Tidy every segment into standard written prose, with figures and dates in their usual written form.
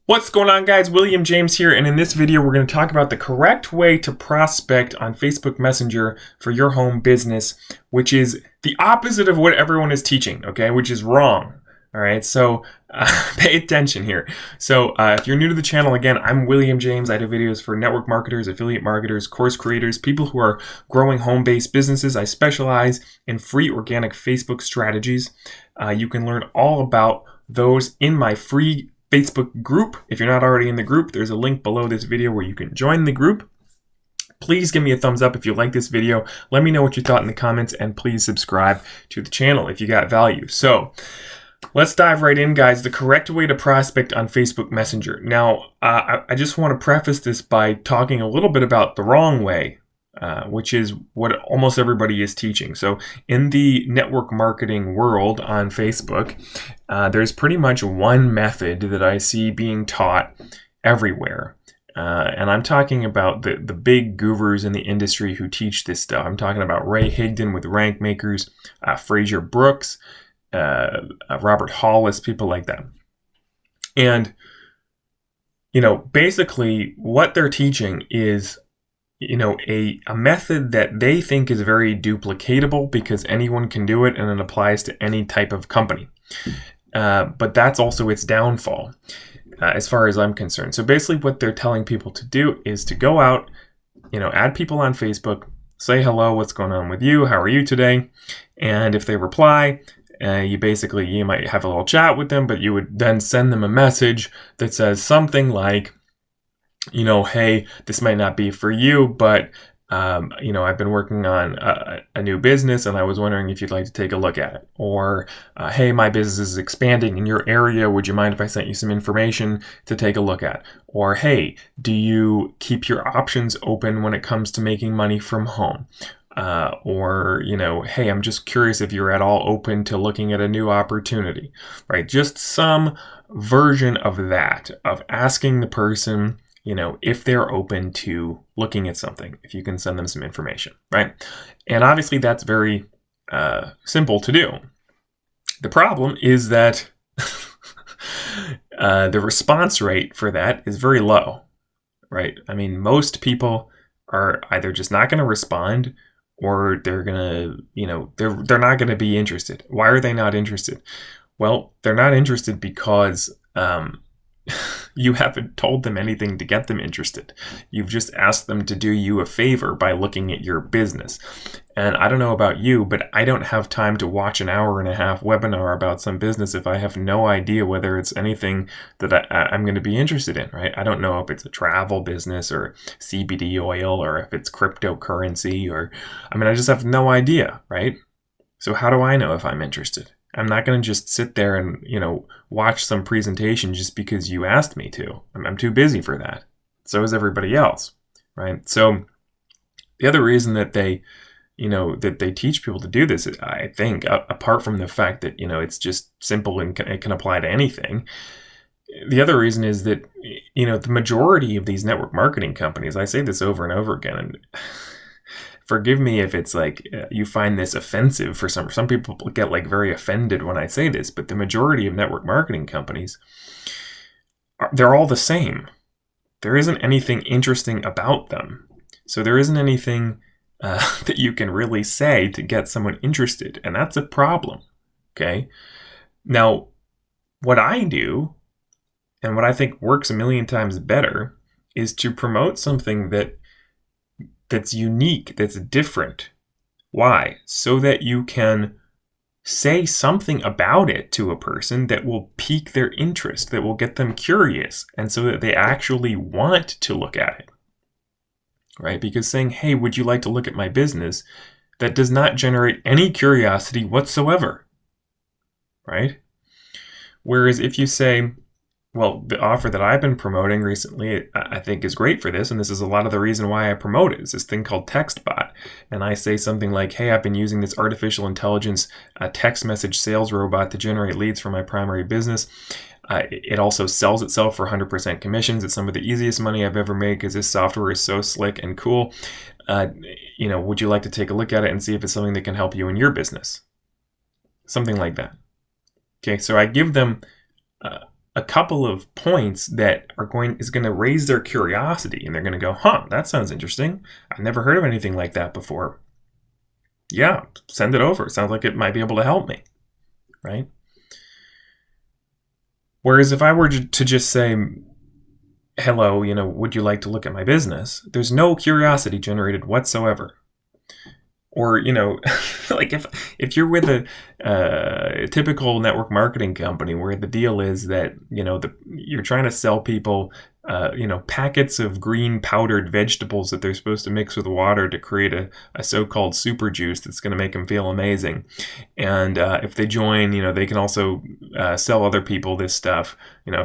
What's going on, guys? William James here, and in this video we're going to talk about the correct way to prospect on Facebook Messenger for your home business, which is the opposite of what everyone is teaching, okay, which is wrong. All right, so pay attention here. So if you're new to the channel, again, I'm William James. I do videos for network marketers, affiliate marketers, course creators, people who are growing home-based businesses. I specialize in free organic Facebook strategies. You can learn all about those in my free Facebook group. If you're not already in the group, there's a link below this video where you can join the group. Please give me a thumbs up if you like this video. Let me know what you thought in the comments, and please subscribe to the channel if you got value. So let's dive right in, guys. The correct way to prospect on Facebook Messenger. Now, I just want to preface this by talking a little bit about the wrong way, which is what almost everybody is teaching. So in the network marketing world on Facebook, there's pretty much one method that I see being taught everywhere. And I'm talking about the big gurus in the industry who teach this stuff. I'm talking about Ray Higdon with Rank Makers, Fraser Brooks, Robert Hollis, people like that. And, you know, basically what they're teaching is, you know, a method that they think is very duplicatable because anyone can do it and it applies to any type of company. But that's also its downfall, as far as I'm concerned. So basically what they're telling people to do is to go out, you know, add people on Facebook, say hello, what's going on with you, how are you today? And if they reply, you might have a little chat with them, but you would then send them a message that says something like, you know, hey, this might not be for you, but, you know, I've been working on a new business and I was wondering if you'd like to take a look at it. Or, hey, my business is expanding in your area. Would you mind if I sent you some information to take a look at? Or, hey, do you keep your options open when it comes to making money from home? Or, you know, hey, I'm just curious if you're at all open to looking at a new opportunity, right? Just some version of that, of asking the person, you know, if they're open to looking at something, if you can send them some information, right? And obviously that's very simple to do. The problem is that the response rate for that is very low, right? I mean, most people are either just not going to respond, or they're going to, you know, they're not going to be interested. Why are they not interested? Well, they're not interested because you haven't told them anything to get them interested. You've just asked them to do you a favor by looking at your business. And I don't know about you, but I don't have time to watch an hour-and-a-half webinar about some business if I have no idea whether it's anything that I'm going to be interested in, right? I don't know if it's a travel business or CBD oil or if it's cryptocurrency or, I mean, I just have no idea, right? So how do I know if I'm interested? I'm not going to just sit there and, you know, watch some presentation just because you asked me to. I'm too busy for that. So is everybody else, right? So the other reason that they, you know, that they teach people to do this, I think, apart from the fact that, you know, it's just simple and it can apply to anything. The other reason is that, you know, the majority of these network marketing companies, I say this over and over again, and forgive me if it's like you find this offensive for some people get like very offended when I say this, but the majority of network marketing companies, they're all the same. There isn't anything interesting about them. So there isn't anything that you can really say to get someone interested. And that's a problem. Okay. Now, what I do, and what I think works a million times better, is to promote something that's unique, that's different. Why? So that you can say something about it to a person that will pique their interest, that will get them curious, and so that they actually want to look at it, right? Because saying, hey, would you like to look at my business, that does not generate any curiosity whatsoever, right? Whereas if you say, well, the offer that I've been promoting recently, I think is great for this, and this is a lot of the reason why I promote it, is this thing called Textbot. And I say something like, hey, I've been using this artificial intelligence text message sales robot to generate leads for my primary business. It also sells itself for 100% commissions. It's some of the easiest money I've ever made because this software is so slick and cool. You know, would you like to take a look at it and see if it's something that can help you in your business? Something like that. Okay, so I give them a couple of points that is going to raise their curiosity, and they're going to go, huh, that sounds interesting. I've never heard of anything like that before. Yeah, send it over. It sounds like it might be able to help me, right? Whereas if I were to just say, hello, would you like to look at my business? There's no curiosity generated whatsoever. Or, like if you're with a typical network marketing company where the deal is that, you're trying to sell people, packets of green powdered vegetables that they're supposed to mix with water to create a so-called super juice that's going to make them feel amazing. And if they join, they can also sell other people this stuff.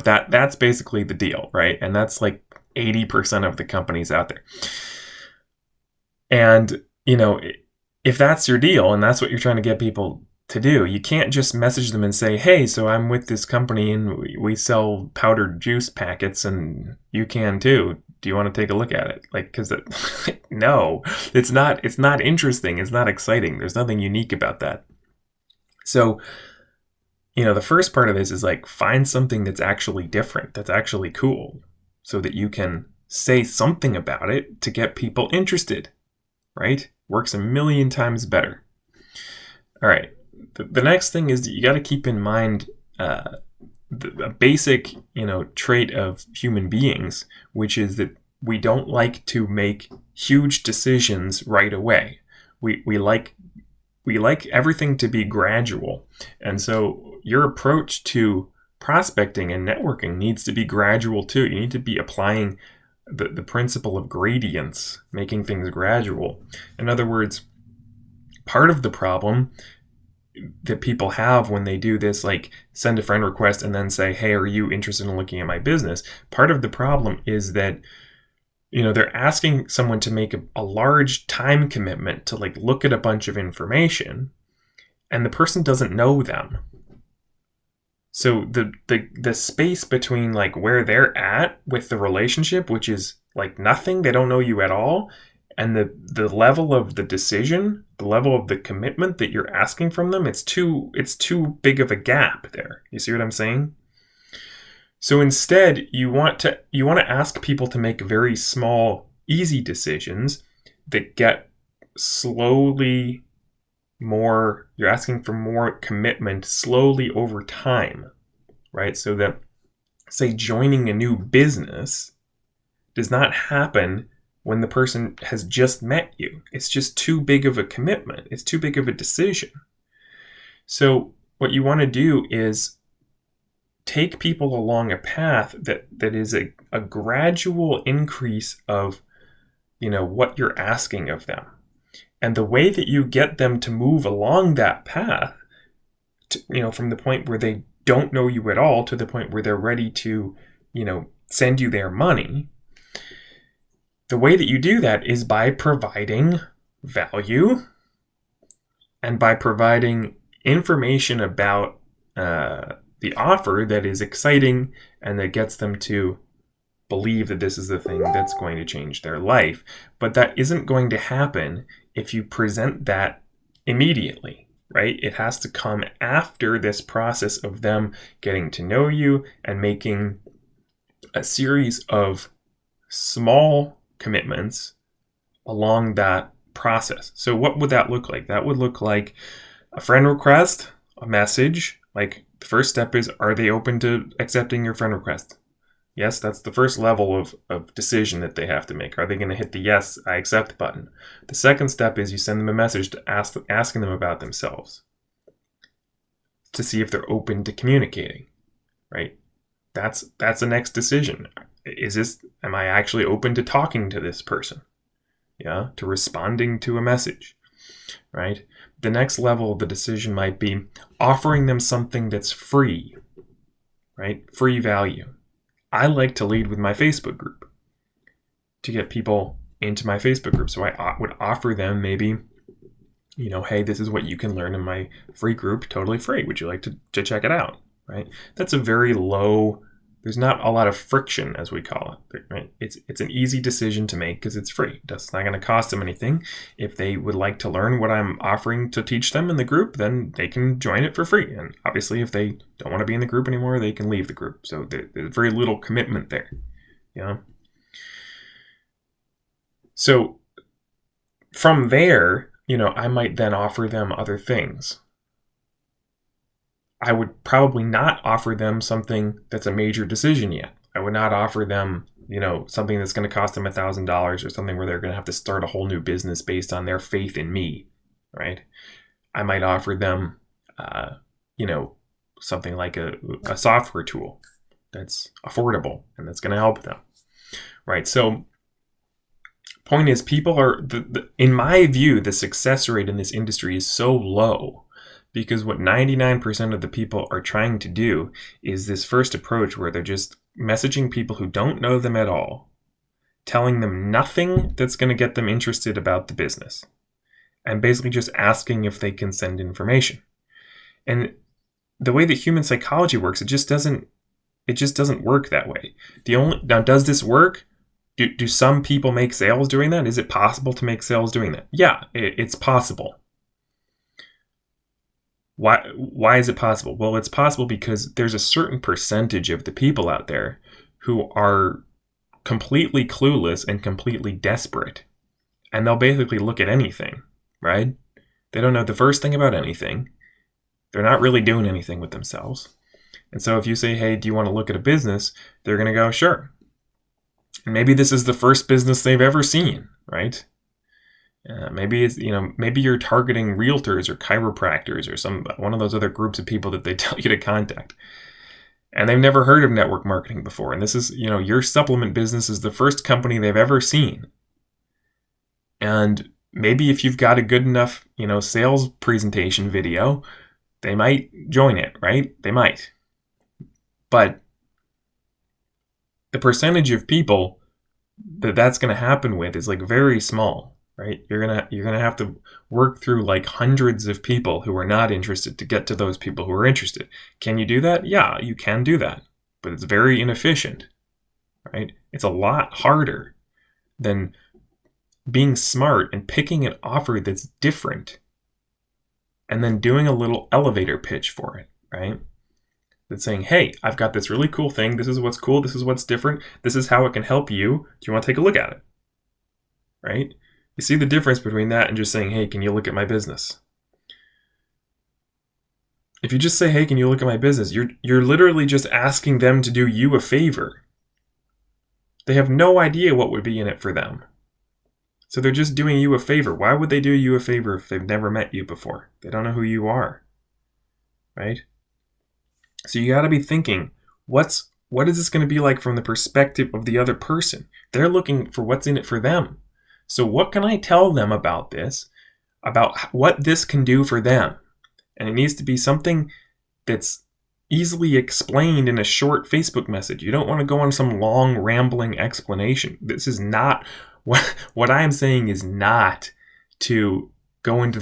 That's basically the deal, right? And that's like 80% of the companies out there. And, if that's your deal and that's what you're trying to get people to do, you can't just message them and say, hey, so I'm with this company and we sell powdered juice packets and you can too. Do you want to take a look at it? Because no, it's not interesting. It's not exciting. There's nothing unique about that. So, the first part of this is find something that's actually different, that's actually cool, so that you can say something about it to get people interested, right? Works a million times better. All right. The next thing is that you got to keep in mind a basic, trait of human beings, which is that we don't like to make huge decisions right away. We like everything to be gradual. And so your approach to prospecting and networking needs to be gradual too. You need to be applying the principle of gradients, making things gradual. In other words, part of the problem that people have when they do this, send a friend request and then say, hey, are you interested in looking at my business? Part of the problem is that, they're asking someone to make a large time commitment to look at a bunch of information, and the person doesn't know them. So the space between where they're at with the relationship, which is nothing, they don't know you at all, and the level of the decision, the level of the commitment that you're asking from them, it's too big of a gap there. You see what I'm saying? So instead, you want to ask people to make very small, easy decisions that get slowly more, you're asking for more commitment slowly over time, right? So that, say, joining a new business does not happen when the person has just met you. It's just too big of a commitment. It's too big of a decision. So what you want to do is take people along a path that is a gradual increase of, what you're asking of them. And the way that you get them to move along that path, from the point where they don't know you at all to the point where they're ready to, send you their money, the way that you do that is by providing value and by providing information about the offer that is exciting and that gets them to believe that this is the thing that's going to change their life. But that isn't going to happen if you present that immediately, right? It has to come after this process of them getting to know you and making a series of small commitments along that process. So what would that look like? That would look like a friend request, a message. The first step is, are they open to accepting your friend request? Yes, that's the first level of decision that they have to make. Are they going to hit the yes, I accept button? The second step is you send them a message to asking them about themselves to see if they're open to communicating, right? That's the next decision. Am I actually open to talking to this person? Yeah, to responding to a message, right? The next level of the decision might be offering them something that's free, right? Free value. I like to lead with my Facebook group to get people into my Facebook group. So I would offer them maybe, hey, this is what you can learn in my free group, totally free. Would you like to check it out, right? That's a very low There's not a lot of friction, as we call it, right? It's an easy decision to make because it's free. It's not going to cost them anything. If they would like to learn what I'm offering to teach them in the group, then they can join it for free. And obviously, if they don't want to be in the group anymore, they can leave the group. So there's very little commitment there. So from there, I might then offer them other things. I would probably not offer them something that's a major decision yet. I would not offer them, something that's going to cost them $1,000 or something where they're going to have to start a whole new business based on their faith in me, right? I might offer them, something like a software tool that's affordable and that's going to help them, right? So point is, people are, in my view, the success rate in this industry is so low because what 99% of the people are trying to do is this first approach where they're just messaging people who don't know them at all, telling them nothing that's going to get them interested about the business, and basically just asking if they can send information. And the way that human psychology works, it just doesn't work that way. Now, does this work? Do some people make sales doing that? Is it possible to make sales doing that? Yeah, it's possible. Why is it possible? Well, it's possible because there's a certain percentage of the people out there who are completely clueless and completely desperate. And they'll basically look at anything, right? They don't know the first thing about anything. They're not really doing anything with themselves. And so if you say, hey, do you want to look at a business? They're going to go, sure. And maybe this is the first business they've ever seen, right? Maybe it's, maybe you're targeting realtors or chiropractors or one of those other groups of people that they tell you to contact. And they've never heard of network marketing before. And this is, your supplement business is the first company they've ever seen. And maybe if you've got a good enough, sales presentation video, they might join it, right? They might. But the percentage of people that's going to happen with is like very small. Right? You're gonna have to work through like hundreds of people who are not interested to get to those people who are interested. Can you do that? Yeah, you can do that, but it's very inefficient, right? It's a lot harder than being smart and picking an offer that's different and then doing a little elevator pitch for it, right? That's saying, hey, I've got this really cool thing. This is what's cool. This is what's different. This is how it can help you. Do you want to take a look at it? Right? You see the difference between that and just saying, hey, can you look at my business? If you just say, hey, can you look at my business? You're literally just asking them to do you a favor. They have no idea what would be in it for them. So they're just doing you a favor. Why would they do you a favor if they've never met you before? They don't know who you are, right? So you got to be thinking, what is this going to be like from the perspective of the other person? They're looking for what's in it for them. So what can I tell them about this, about what this can do for them? And it needs to be something that's easily explained in a short Facebook message. You don't want to go on some long rambling explanation. This is not what I am saying is not to go into,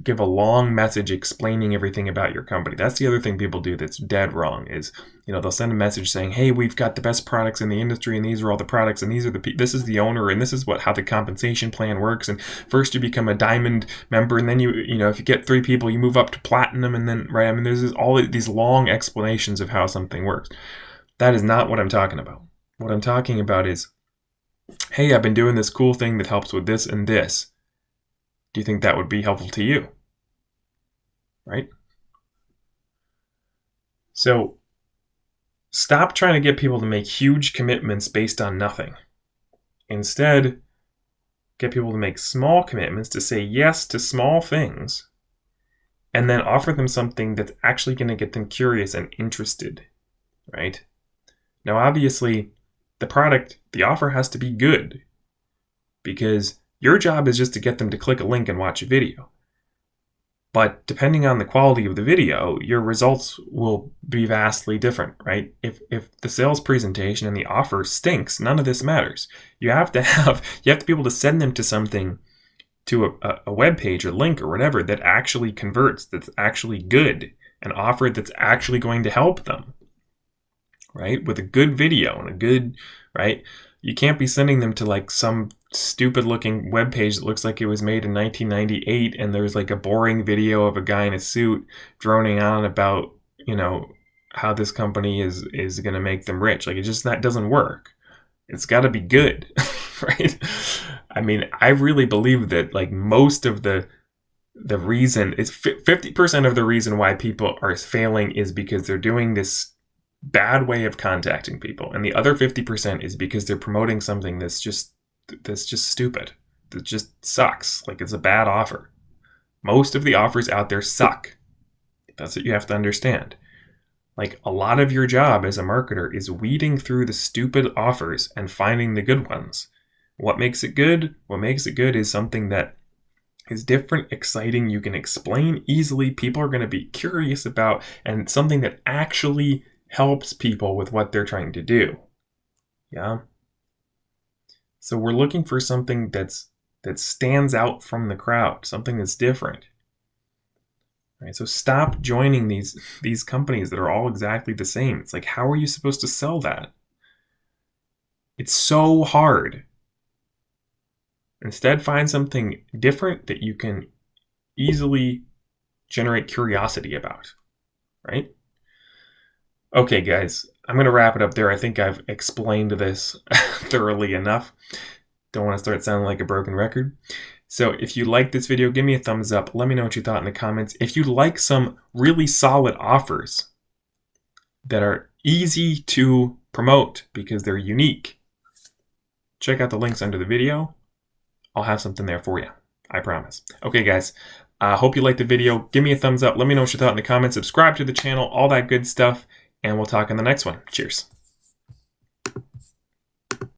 give a long message explaining everything about your company. That's the other thing people do that's dead wrong is, they'll send a message saying, hey, we've got the best products in the industry and these are all the products and these are this is the owner and this is how the compensation plan works. And first you become a diamond member and then if you get 3 people, you move up to platinum and then, right? There's all these long explanations of how something works. That is not what I'm talking about. What I'm talking about is, hey, I've been doing this cool thing that helps with this and this. Do you think that would be helpful to you? Right? So stop trying to get people to make huge commitments based on nothing. Instead, get people to make small commitments, to say yes to small things, and then offer them something that's actually going to get them curious and interested, right? Now, obviously, the offer has to be good because your job is just to get them to click a link and watch a video. But depending on the quality of the video, your results will be vastly different, right? If the sales presentation and the offer stinks, none of this matters. You have to be able to send them to something, to a web page or link or whatever that actually converts, that's actually good, an offer that's actually going to help them, right? With a good video and a good, right? You can't be sending them to like some stupid looking web page that looks like it was made in 1998 and there's like a boring video of a guy in a suit droning on about, how this company is going to make them rich. Like, that doesn't work. It's got to be good, right? I mean, I really believe that like most of the reason is 50% of the reason why people are failing is because they're doing this bad way of contacting people, and the other 50% is because they're promoting something that's just stupid, that just sucks. Like, it's a bad offer. Most of the offers out there suck. That's what you have to understand. Like, a lot of your job as a marketer is weeding through the stupid offers and finding the good ones. What makes it good? What makes it good is something that is different, exciting, you can explain easily, people are going to be curious about, and something that actually helps people with what they're trying to do. Yeah. So we're looking for something that stands out from the crowd, something that's different. Right? So stop joining these companies that are all exactly the same. It's like, how are you supposed to sell that? It's so hard. Instead, find something different that you can easily generate curiosity about, right? Okay, guys, I'm going to wrap it up there. I think I've explained this thoroughly enough. Don't want to start sounding like a broken record. So if you like this video, give me a thumbs up. Let me know what you thought in the comments. If you like some really solid offers that are easy to promote because they're unique, check out the links under the video. I'll have something there for you. I promise. Okay, guys. Hope you liked the video. Give me a thumbs up. Let me know what you thought in the comments. Subscribe to the channel. All that good stuff. And we'll talk in the next one. Cheers.